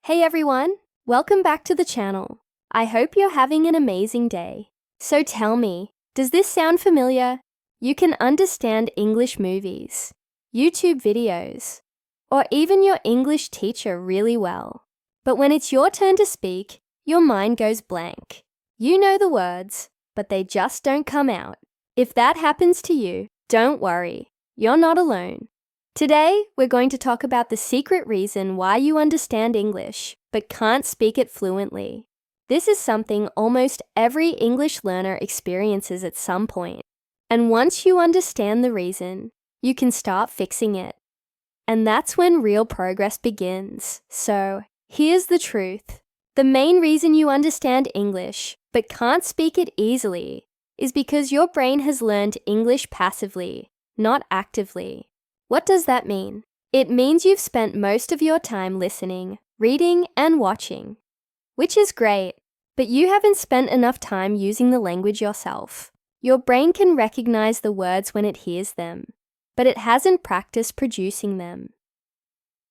Hey everyone, welcome back to the channel. I hope you're having an amazing day. So tell me, does this sound familiar? You can understand English movies, YouTube videos, or even your English teacher really well. But when it's your turn to speak, your mind goes blank. You know the words, but they just don't come out. If that happens to you, don't worry. You're not alone. Today, we're going to talk about the secret reason why you understand English but can't speak it fluently. This is something almost every English learner experiences at some point. And once you understand the reason, you can start fixing it. And that's when real progress begins. So, here's the truth. The main reason you understand English but can't speak it easily is because your brain has learned English passively, not actively. What does that mean? It means you've spent most of your time listening, reading, and watching, which is great, but you haven't spent enough time using the language yourself. Your brain can recognize the words when it hears them, but it hasn't practiced producing them.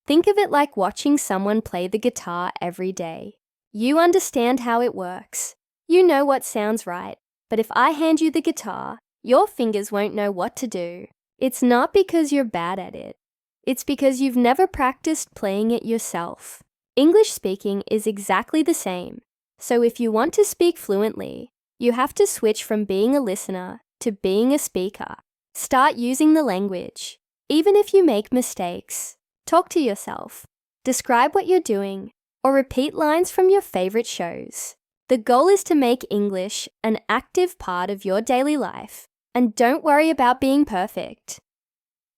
Think of it like watching someone play the guitar every day. You understand how it works. You know what sounds right, but if I hand you the guitar, your fingers won't know what to do. It's not because you're bad at it. It's because you've never practiced playing it yourself. English speaking is exactly the same. So if you want to speak fluently, you have to switch from being a listener to being a speaker. Start using the language. Even if you make mistakes, talk to yourself. Describe what you're doing, or repeat lines from your favorite shows. The goal is to make English an active part of your daily life. And don't worry about being perfect.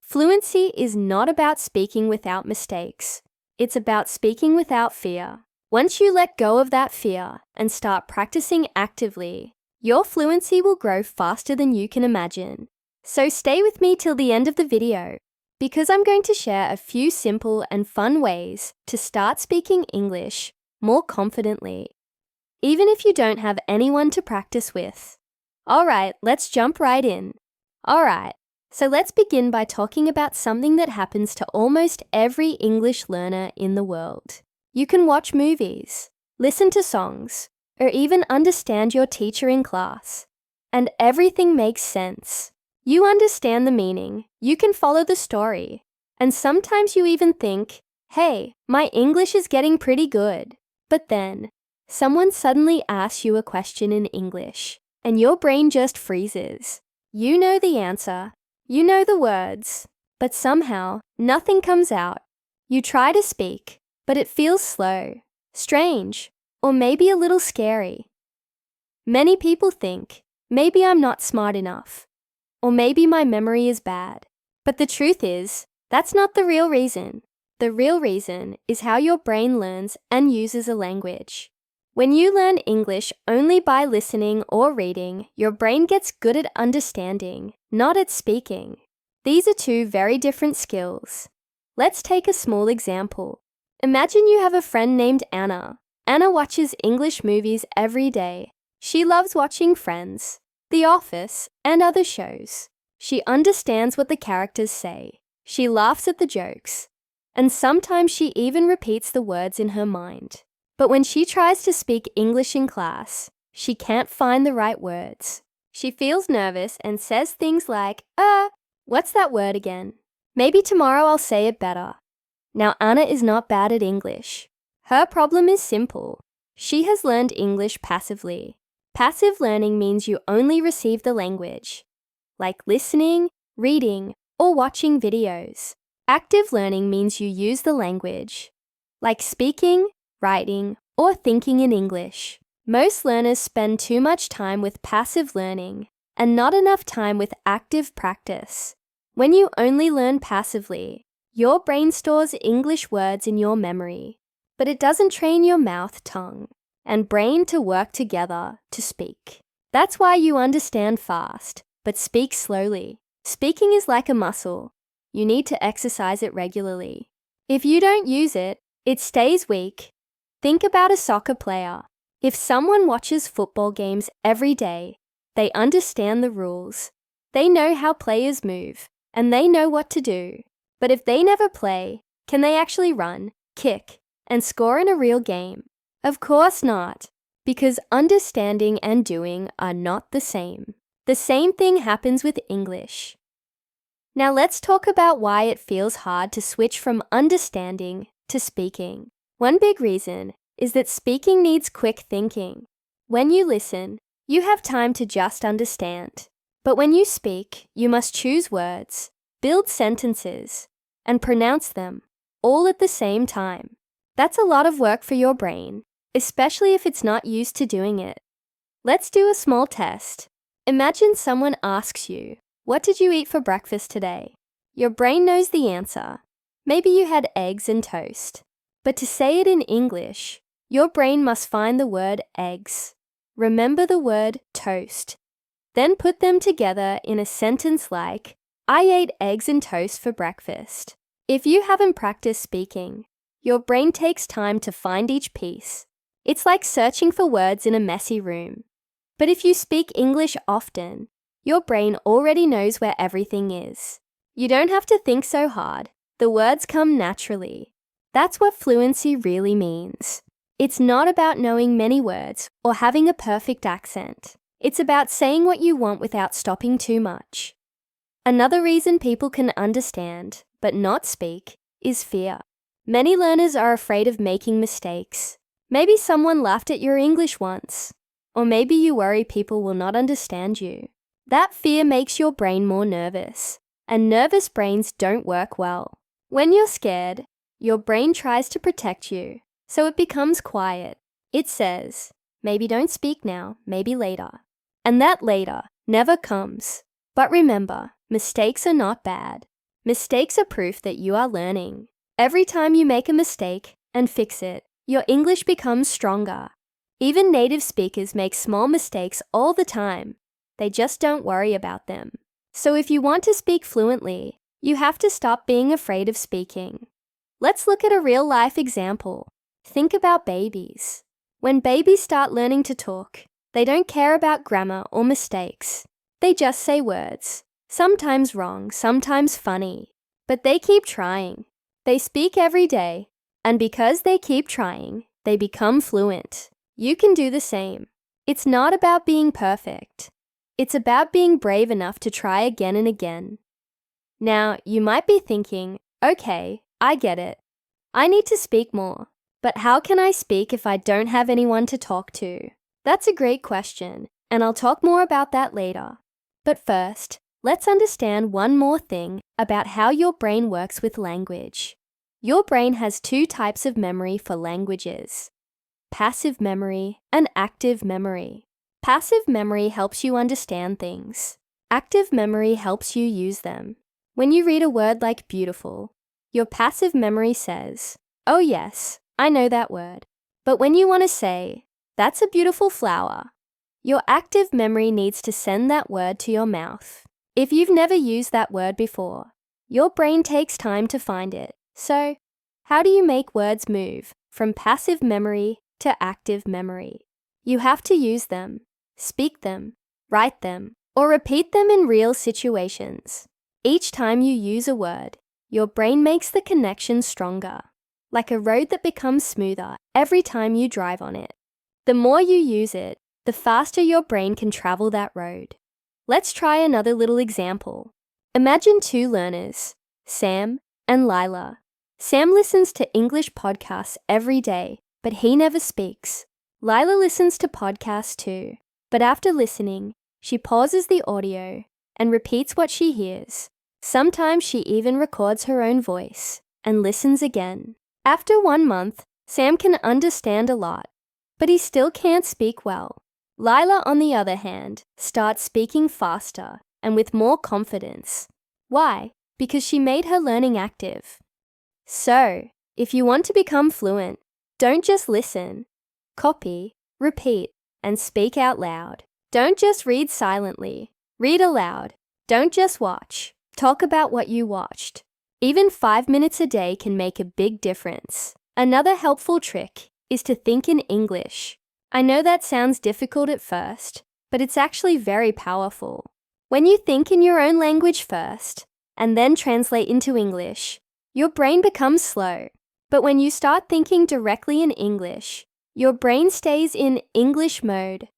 Fluency is not about speaking without mistakes. It's about speaking without fear. Once you let go of that fear and start practicing actively, your fluency will grow faster than you can imagine. So stay with me till the end of the video, because I'm going to share a few simple and fun ways to start speaking English more confidently, even if you don't have anyone to practice with. Alright, let's jump right in. Alright, so let's begin by talking about something that happens to almost every English learner in the world. You can watch movies, listen to songs, or even understand your teacher in class. And everything makes sense. You understand the meaning, you can follow the story, and sometimes you even think, hey, my English is getting pretty good. But then, someone suddenly asks you a question in English. And your brain just freezes. You know the answer, you know the words, but somehow nothing comes out. You try to speak, but it feels slow, strange, or maybe a little scary. Many people think, maybe I'm not smart enough, or maybe my memory is bad. But the truth is, that's not the real reason. The real reason is how your brain learns and uses a language. When you learn English only by listening or reading, your brain gets good at understanding, not at speaking. These are two very different skills. Let's take a small example. Imagine you have a friend named Anna. Anna watches English movies every day. She loves watching Friends, The Office, and other shows. She understands what the characters say. She laughs at the jokes. And sometimes she even repeats the words in her mind. But when she tries to speak English in class, she can't find the right words. She feels nervous and says things like, what's that word again? Maybe tomorrow I'll say it better. Now, Anna is not bad at English. Her problem is simple. She has learned English passively. Passive learning means you only receive the language, like listening, reading, or watching videos. Active learning means you use the language, like speaking, writing, or thinking in English. Most learners spend too much time with passive learning and not enough time with active practice. When you only learn passively, your brain stores English words in your memory, but it doesn't train your mouth, tongue, and brain to work together to speak. That's why you understand fast, but speak slowly. Speaking is like a muscle. You need to exercise it regularly. If you don't use it, it stays weak. Think about a soccer player. If someone watches football games every day, they understand the rules. They know how players move, and they know what to do. But if they never play, can they actually run, kick, and score in a real game? Of course not, because understanding and doing are not the same. The same thing happens with English. Now let's talk about why it feels hard to switch from understanding to speaking. One big reason is that speaking needs quick thinking. When you listen, you have time to just understand. But when you speak, you must choose words, build sentences, and pronounce them, all at the same time. That's a lot of work for your brain, especially if it's not used to doing it. Let's do a small test. Imagine someone asks you, "What did you eat for breakfast today?" Your brain knows the answer. Maybe you had eggs and toast. But to say it in English, your brain must find the word eggs. Remember the word toast. Then put them together in a sentence like, "I ate eggs and toast for breakfast." If you haven't practiced speaking, your brain takes time to find each piece. It's like searching for words in a messy room. But if you speak English often, your brain already knows where everything is. You don't have to think so hard. The words come naturally. That's what fluency really means. It's not about knowing many words or having a perfect accent. It's about saying what you want without stopping too much. Another reason people can understand, but not speak, is fear. Many learners are afraid of making mistakes. Maybe someone laughed at your English once, or maybe you worry people will not understand you. That fear makes your brain more nervous, and nervous brains don't work well. When you're scared, your brain tries to protect you, so it becomes quiet. It says, "Maybe don't speak now, maybe later." And that later never comes. But remember, mistakes are not bad. Mistakes are proof that you are learning. Every time you make a mistake and fix it, your English becomes stronger. Even native speakers make small mistakes all the time. They just don't worry about them. So if you want to speak fluently, you have to stop being afraid of speaking. Let's look at a real-life example. Think about babies. When babies start learning to talk, they don't care about grammar or mistakes. They just say words, sometimes wrong, sometimes funny. But they keep trying. They speak every day, and because they keep trying, they become fluent. You can do the same. It's not about being perfect. It's about being brave enough to try again and again. Now, you might be thinking, "Okay, I get it. I need to speak more. But how can I speak if I don't have anyone to talk to?" That's a great question, and I'll talk more about that later. But first, let's understand one more thing about how your brain works with language. Your brain has two types of memory for languages: passive memory and active memory. Passive memory helps you understand things. Active memory helps you use them. When you read a word like beautiful, your passive memory says, "Oh yes, I know that word." But when you want to say, "That's a beautiful flower," your active memory needs to send that word to your mouth. If you've never used that word before, your brain takes time to find it. So, how do you make words move from passive memory to active memory? You have to use them, speak them, write them, or repeat them in real situations. Each time you use a word, your brain makes the connection stronger, like a road that becomes smoother every time you drive on it. The more you use it, the faster your brain can travel that road. Let's try another little example. Imagine two learners, Sam and Lila. Sam listens to English podcasts every day, but he never speaks. Lila listens to podcasts too, but after listening, she pauses the audio and repeats what she hears. Sometimes she even records her own voice and listens again. After 1 month, Sam can understand a lot, but he still can't speak well. Lila, on the other hand, starts speaking faster and with more confidence. Why? Because she made her learning active. So, if you want to become fluent, don't just listen. Copy, repeat, and speak out loud. Don't just read silently. Read aloud. Don't just watch. Talk about what you watched. Even 5 minutes a day can make a big difference. Another helpful trick is to think in English. I know that sounds difficult at first, but it's actually very powerful. When you think in your own language first, and then translate into English, your brain becomes slow. But when you start thinking directly in English, your brain stays in English mode.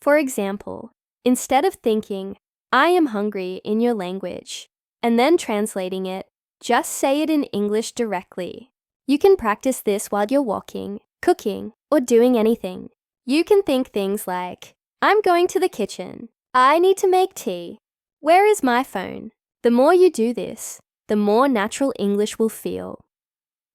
For example, instead of thinking, I am hungry in your language, and then translating it, just say it in English directly. You can practice this while you're walking, cooking, or doing anything. You can think things like, I'm going to the kitchen. I need to make tea. Where is my phone? The more you do this, the more natural English will feel.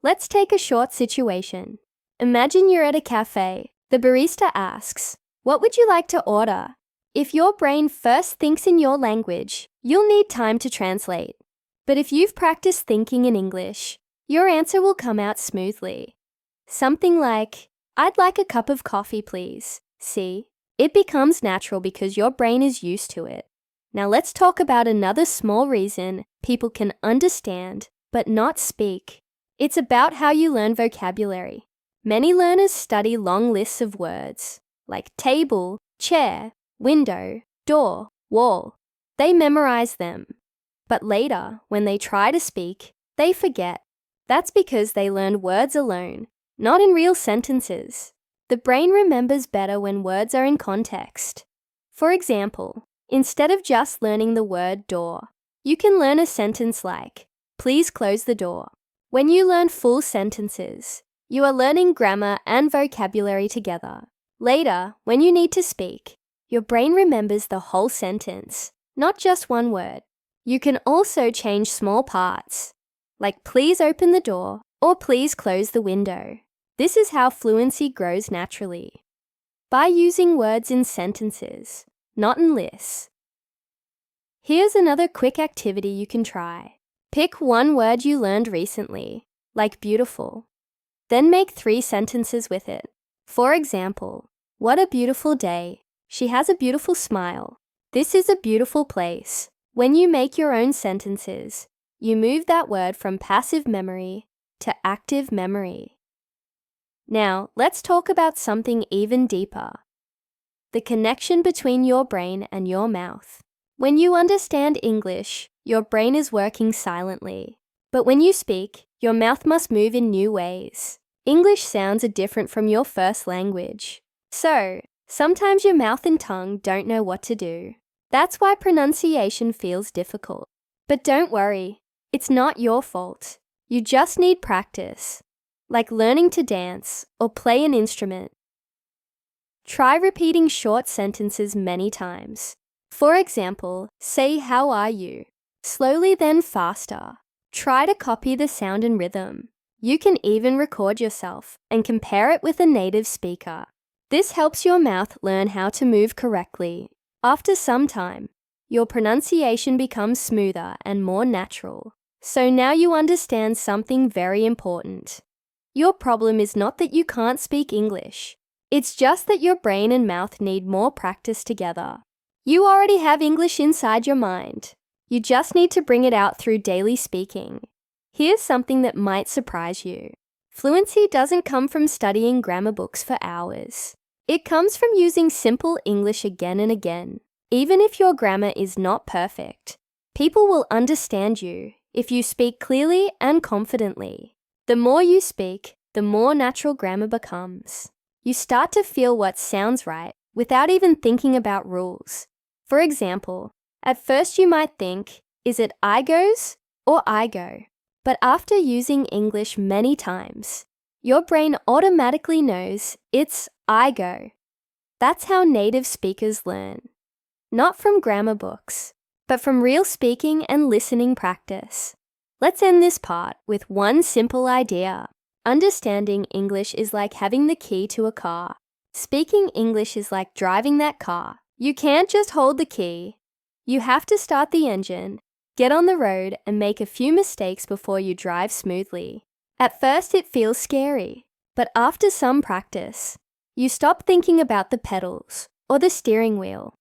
Let's take a short situation. Imagine you're at a cafe. The barista asks, what would you like to order? If your brain first thinks in your language, you'll need time to translate. But if you've practiced thinking in English, your answer will come out smoothly. Something like, I'd like a cup of coffee, please. See? It becomes natural because your brain is used to it. Now let's talk about another small reason people can understand but not speak. It's about how you learn vocabulary. Many learners study long lists of words, like table, chair, window, door, wall. They memorize them. But later, when they try to speak, they forget. That's because they learned words alone, not in real sentences. The brain remembers better when words are in context. For example, instead of just learning the word door, you can learn a sentence like, please close the door. When you learn full sentences, you are learning grammar and vocabulary together. Later, when you need to speak, your brain remembers the whole sentence, not just one word. You can also change small parts, like please open the door or please close the window. This is how fluency grows naturally, by using words in sentences, not in lists. Here's another quick activity you can try. Pick one word you learned recently, like beautiful. Then make 3 sentences with it. For example, what a beautiful day. She has a beautiful smile. This is a beautiful place. When you make your own sentences, you move that word from passive memory to active memory. Now, let's talk about something even deeper. The connection between your brain and your mouth. When you understand English, your brain is working silently. But when you speak, your mouth must move in new ways. English sounds are different from your first language. So, sometimes your mouth and tongue don't know what to do. That's why pronunciation feels difficult. But don't worry, it's not your fault. You just need practice, like learning to dance or play an instrument. Try repeating short sentences many times. For example, say how are you? Slowly then faster. Try to copy the sound and rhythm. You can even record yourself and compare it with a native speaker. This helps your mouth learn how to move correctly. After some time, your pronunciation becomes smoother and more natural. So now you understand something very important. Your problem is not that you can't speak English. It's just that your brain and mouth need more practice together. You already have English inside your mind. You just need to bring it out through daily speaking. Here's something that might surprise you. Fluency doesn't come from studying grammar books for hours. It comes from using simple English again and again. Even if your grammar is not perfect, people will understand you if you speak clearly and confidently. The more you speak, the more natural grammar becomes. You start to feel what sounds right without even thinking about rules. For example, at first you might think, is it I goes or I go? But after using English many times, your brain automatically knows it's I go. That's how native speakers learn. Not from grammar books, but from real speaking and listening practice. Let's end this part with one simple idea. Understanding English is like having the key to a car. Speaking English is like driving that car. You can't just hold the key. You have to start the engine, get on the road, and make a few mistakes before you drive smoothly. At first it feels scary, but after some practice, you stop thinking about the pedals or the steering wheel.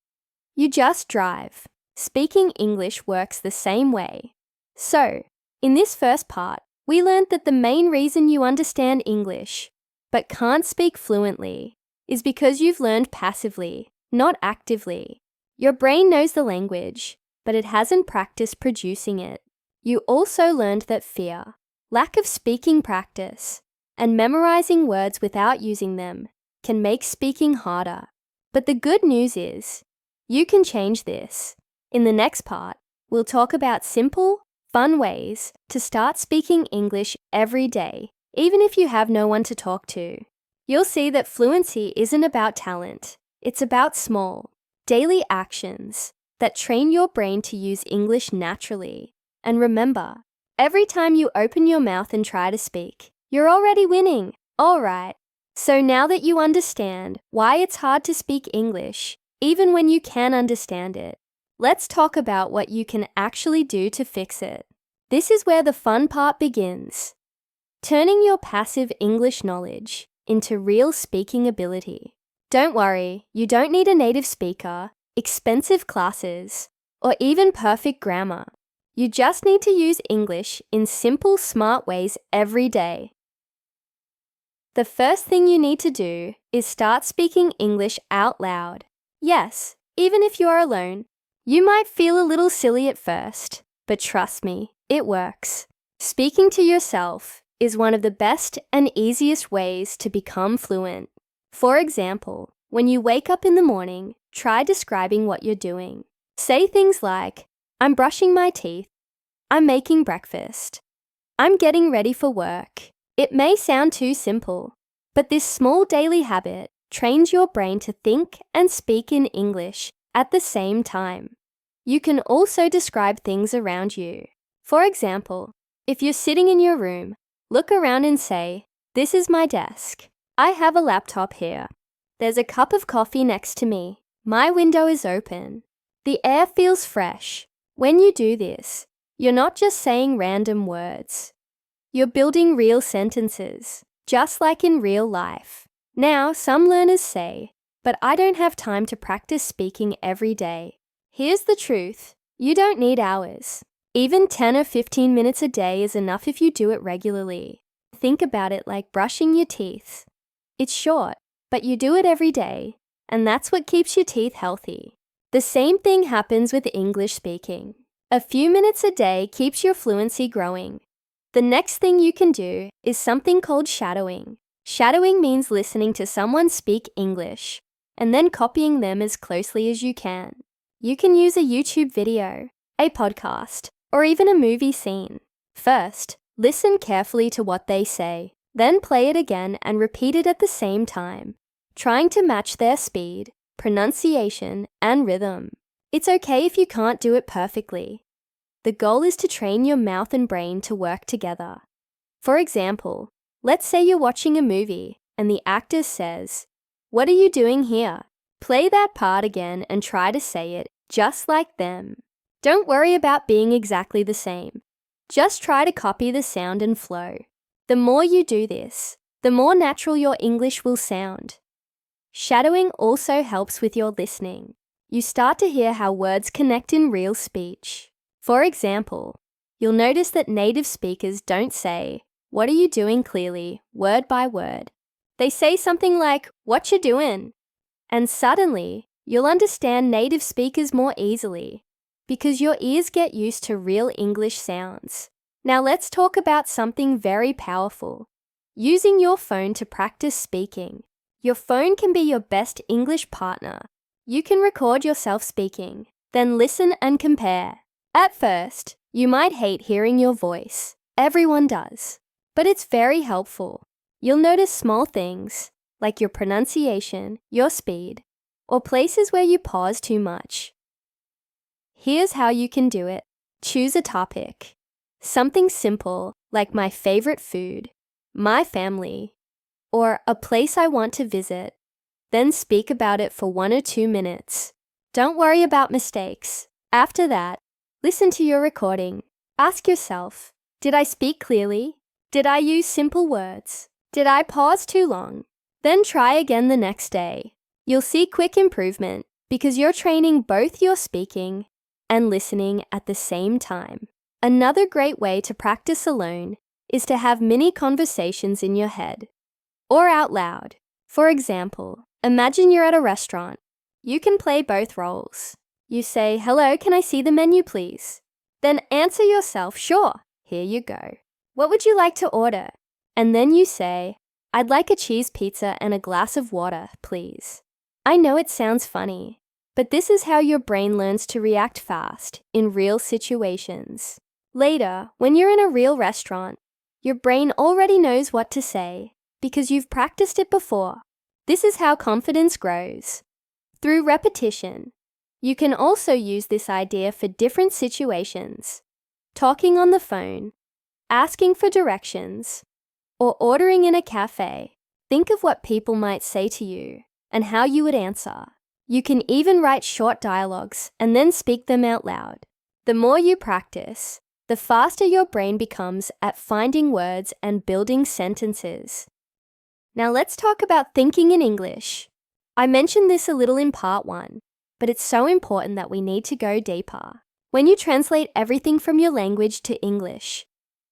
You just drive. Speaking English works the same way. So, in this first part, we learned that the main reason you understand English, but can't speak fluently, is because you've learned passively, not actively. Your brain knows the language, but it hasn't practiced producing it. You also learned that fear, Lack of speaking practice and memorizing words without using them can make speaking harder. But the good news is, you can change this. In the next part, we'll talk about simple, fun ways to start speaking English every day, even if you have no one to talk to. You'll see that fluency isn't about talent. It's about small, daily actions that train your brain to use English naturally. And remember, every time you open your mouth and try to speak, you're already winning. All right. So now that you understand why it's hard to speak English, even when you can understand it, let's talk about what you can actually do to fix it. This is where the fun part begins. Turning your passive English knowledge into real speaking ability. Don't worry, you don't need a native speaker, expensive classes, or even perfect grammar. You just need to use English in simple, smart ways every day. The first thing you need to do is start speaking English out loud. Yes, even if you are alone. You might feel a little silly at first, but trust me, it works. Speaking to yourself is one of the best and easiest ways to become fluent. For example, when you wake up in the morning, try describing what you're doing. Say things like, I'm brushing my teeth, I'm making breakfast, I'm getting ready for work. It may sound too simple, but this small daily habit trains your brain to think and speak in English at the same time. You can also describe things around you. For example, if you're sitting in your room, look around and say, this is my desk. I have a laptop here. There's a cup of coffee next to me. My window is open. The air feels fresh. When you do this, you're not just saying random words. You're building real sentences, just like in real life. Now, some learners say, but I don't have time to practice speaking every day. Here's the truth. You don't need hours. Even 10 or 15 minutes a day is enough if you do it regularly. Think about it like brushing your teeth. It's short, but you do it every day, and that's what keeps your teeth healthy. The same thing happens with English speaking. A few minutes a day keeps your fluency growing. The next thing you can do is something called shadowing. Shadowing means listening to someone speak English and then copying them as closely as you can. You can use a YouTube video, a podcast, or even a movie scene. First, listen carefully to what they say, then play it again and repeat it at the same time, trying to match their speed, pronunciation, and rhythm. It's okay if you can't do it perfectly. The goal is to train your mouth and brain to work together. For example, let's say you're watching a movie and the actor says, "What are you doing here?" Play that part again and try to say it just like them. Don't worry about being exactly the same. Just try to copy the sound and flow. The more you do this, the more natural your English will sound. Shadowing also helps with your listening. You start to hear how words connect in real speech. For example, you'll notice that native speakers don't say, "What are you doing?" clearly, word by word. They say something like, "What you doing?" And suddenly, you'll understand native speakers more easily because your ears get used to real English sounds. Now let's talk about something very powerful. Using your phone to practice speaking. Your phone can be your best English partner. You can record yourself speaking, then listen and compare. At first, you might hate hearing your voice. Everyone does. But it's very helpful. You'll notice small things, like your pronunciation, your speed, or places where you pause too much. Here's how you can do it. Choose a topic. Something simple, like my favorite food, my family, or a place I want to visit. Then speak about it for 1 or 2 minutes. Don't worry about mistakes. After that, listen to your recording. Ask yourself, did I speak clearly? Did I use simple words? Did I pause too long? Then try again the next day. You'll see quick improvement because you're training both your speaking and listening at the same time. Another great way to practice alone is to have mini conversations in your head or out loud. For example, imagine you're at a restaurant. You can play both roles. You say, "Hello, can I see the menu, please?" Then answer yourself, "Sure." Here you go. What would you like to order? And then you say, I'd like a cheese pizza and a glass of water, please. I know it sounds funny, but this is how your brain learns to react fast in real situations. Later, when you're in a real restaurant, your brain already knows what to say because you've practiced it before. This is how confidence grows. Through repetition, you can also use this idea for different situations. Talking on the phone, asking for directions, or ordering in a cafe. Think of what people might say to you and how you would answer. You can even write short dialogues and then speak them out loud. The more you practice, the faster your brain becomes at finding words and building sentences. Now let's talk about thinking in English. I mentioned this a little in part 1, but it's so important that we need to go deeper. When you translate everything from your language to English,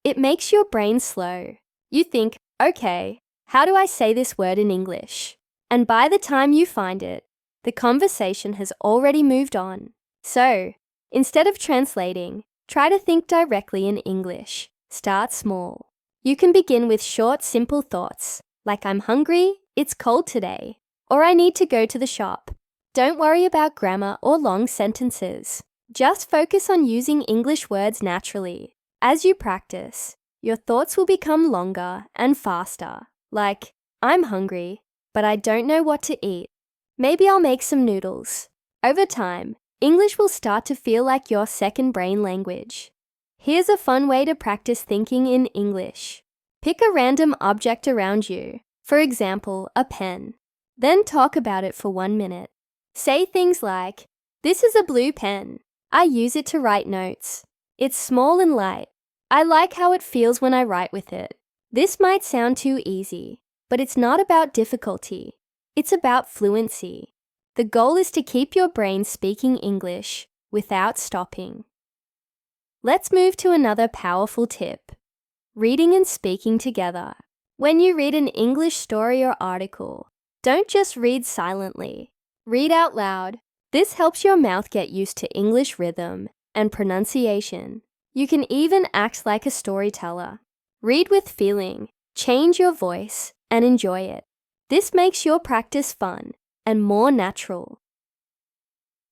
it makes your brain slow. You think, okay, how do I say this word in English? And by the time you find it, the conversation has already moved on. So, instead of translating, try to think directly in English. Start small. You can begin with short, simple thoughts, like I'm hungry, it's cold today, or I need to go to the shop. Don't worry about grammar or long sentences. Just focus on using English words naturally. As you practice, your thoughts will become longer and faster, like, I'm hungry, but I don't know what to eat. Maybe I'll make some noodles. Over time, English will start to feel like your second brain language. Here's a fun way to practice thinking in English. Pick a random object around you, for example, a pen. Then talk about it for 1 minute. Say things like, this is a blue pen. I use it to write notes. It's small and light. I like how it feels when I write with it. This might sound too easy, but it's not about difficulty. It's about fluency. The goal is to keep your brain speaking English without stopping. Let's move to another powerful tip. Reading and speaking together. When you read an English story or article, don't just read silently. Read out loud. This helps your mouth get used to English rhythm and pronunciation. You can even act like a storyteller. Read with feeling, change your voice, and enjoy it. This makes your practice fun and more natural.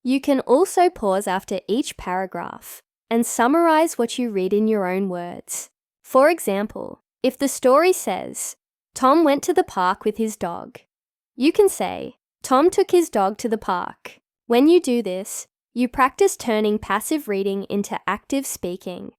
You can also pause after each paragraph and summarize what you read in your own words. For example, if the story says, Tom went to the park with his dog, you can say, Tom took his dog to the park. When you do this, you practice turning passive reading into active speaking.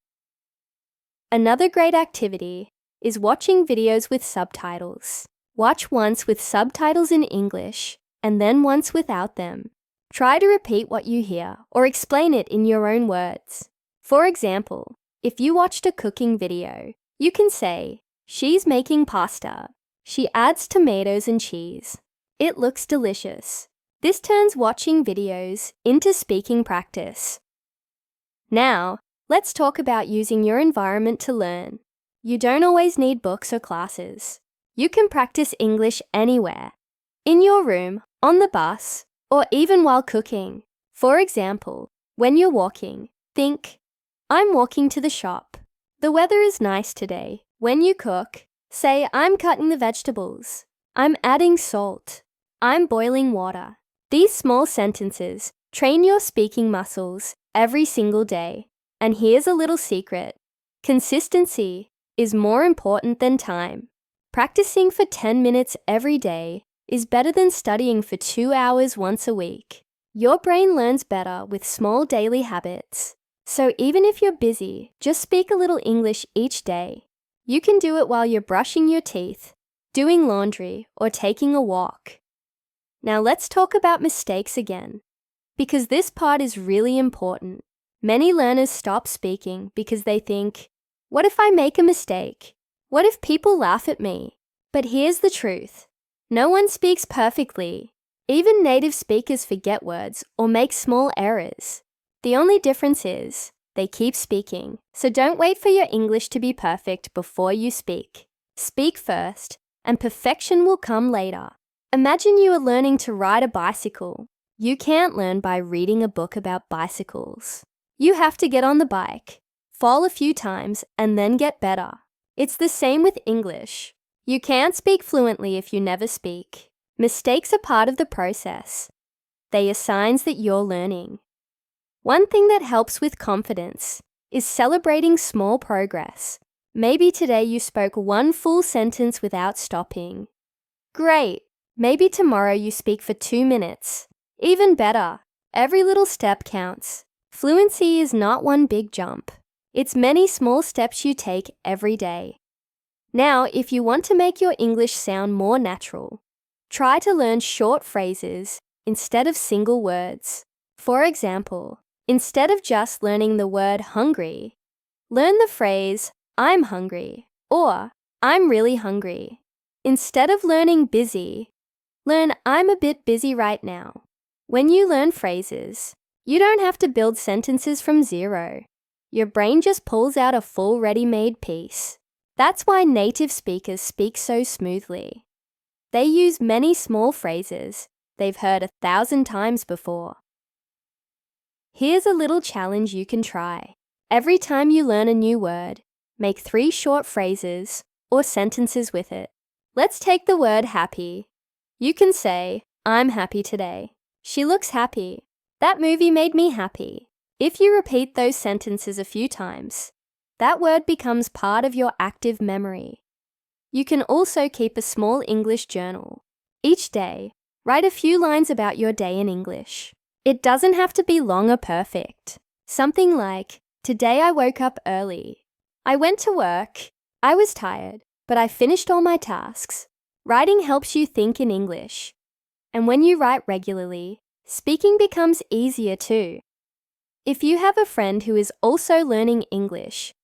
Another great activity is watching videos with subtitles. Watch once with subtitles in English and then once without them. Try to repeat what you hear or explain it in your own words. For example, if you watched a cooking video, you can say, she's making pasta. She adds tomatoes and cheese. It looks delicious. This turns watching videos into speaking practice. Now, let's talk about using your environment to learn. You don't always need books or classes. You can practice English anywhere. In your room, on the bus, or even while cooking. For example, when you're walking, think, I'm walking to the shop. The weather is nice today. When you cook, say, I'm cutting the vegetables. I'm adding salt. I'm boiling water. These small sentences train your speaking muscles every single day. And here's a little secret. Consistency is more important than time. Practicing for 10 minutes every day is better than studying for 2 hours once a week. Your brain learns better with small daily habits. So even if you're busy, just speak a little English each day. You can do it while you're brushing your teeth, doing laundry, or taking a walk. Now let's talk about mistakes again, because this part is really important. Many learners stop speaking because they think, what if I make a mistake? What if people laugh at me? But here's the truth. No one speaks perfectly. Even native speakers forget words or make small errors. The only difference is they keep speaking. So don't wait for your English to be perfect before you speak. Speak first, and perfection will come later. Imagine you are learning to ride a bicycle. You can't learn by reading a book about bicycles. You have to get on the bike, fall a few times, and then get better. It's the same with English. You can't speak fluently if you never speak. Mistakes are part of the process. They are signs that you're learning. One thing that helps with confidence is celebrating small progress. Maybe today you spoke one full sentence without stopping. Great! Maybe tomorrow you speak for 2 minutes. Even better, every little step counts. Fluency is not one big jump. It's many small steps you take every day. Now, if you want to make your English sound more natural, try to learn short phrases instead of single words. For example, instead of just learning the word hungry, learn the phrase, I'm hungry, or I'm really hungry. Instead of learning busy, learn I'm a bit busy right now. When you learn phrases, you don't have to build sentences from zero. Your brain just pulls out a full ready-made piece. That's why native speakers speak so smoothly. They use many small phrases they've heard 1,000 times before. Here's a little challenge you can try. Every time you learn a new word, make 3 short phrases or sentences with it. Let's take the word happy. You can say, I'm happy today. She looks happy. That movie made me happy. If you repeat those sentences a few times, that word becomes part of your active memory. You can also keep a small English journal. Each day, write a few lines about your day in English. It doesn't have to be long or perfect. Something like, today I woke up early. I went to work. I was tired, but I finished all my tasks. Writing helps you think in English. And when you write regularly, speaking becomes easier too. If you have a friend who is also learning English,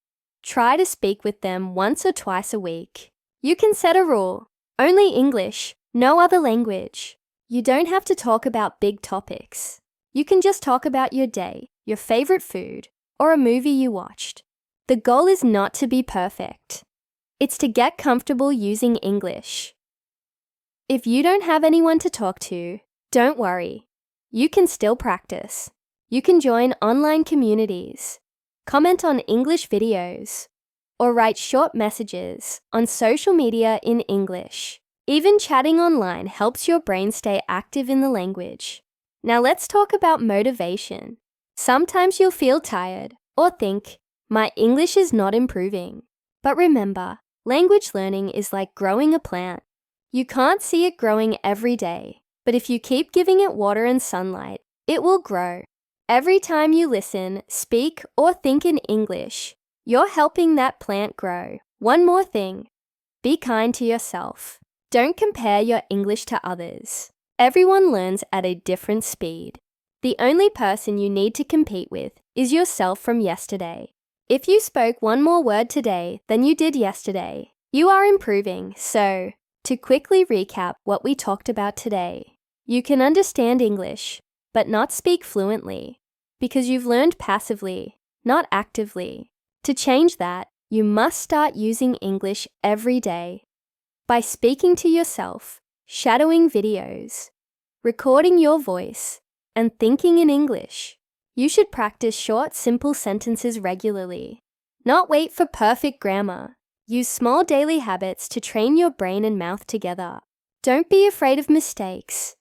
try to speak with them once or twice a week. You can set a rule. Only English, no other language. You don't have to talk about big topics. You can just talk about your day, your favorite food, or a movie you watched. The goal is not to be perfect. It's to get comfortable using English. If you don't have anyone to talk to, don't worry. You can still practice. You can join online communities, comment on English videos, or write short messages on social media in English. Even chatting online helps your brain stay active in the language. Now let's talk about motivation. Sometimes you'll feel tired or think, my English is not improving. But remember, language learning is like growing a plant. You can't see it growing every day, but if you keep giving it water and sunlight, it will grow. Every time you listen, speak, or think in English, you're helping that plant grow. One more thing, be kind to yourself. Don't compare your English to others. Everyone learns at a different speed. The only person you need to compete with is yourself from yesterday. If you spoke one more word today than you did yesterday, you are improving. So, to quickly recap what we talked about today, you can understand English, but not speak fluently, because you've learned passively, not actively. To change that, you must start using English every day. By speaking to yourself, shadowing videos, recording your voice, and thinking in English. You should practice short, simple sentences regularly. Not wait for perfect grammar. Use small daily habits to train your brain and mouth together. Don't be afraid of mistakes.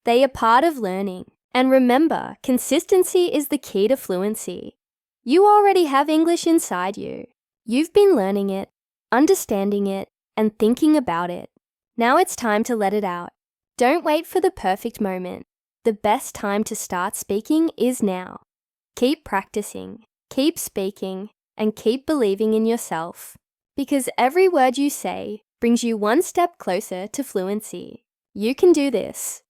They are part of learning. And remember, consistency is the key to fluency. You already have English inside you. You've been learning it, understanding it, and thinking about it. Now it's time to let it out. Don't wait for the perfect moment. The best time to start speaking is now. Keep practicing, keep speaking, and keep believing in yourself. Because every word you say brings you one step closer to fluency. You can do this.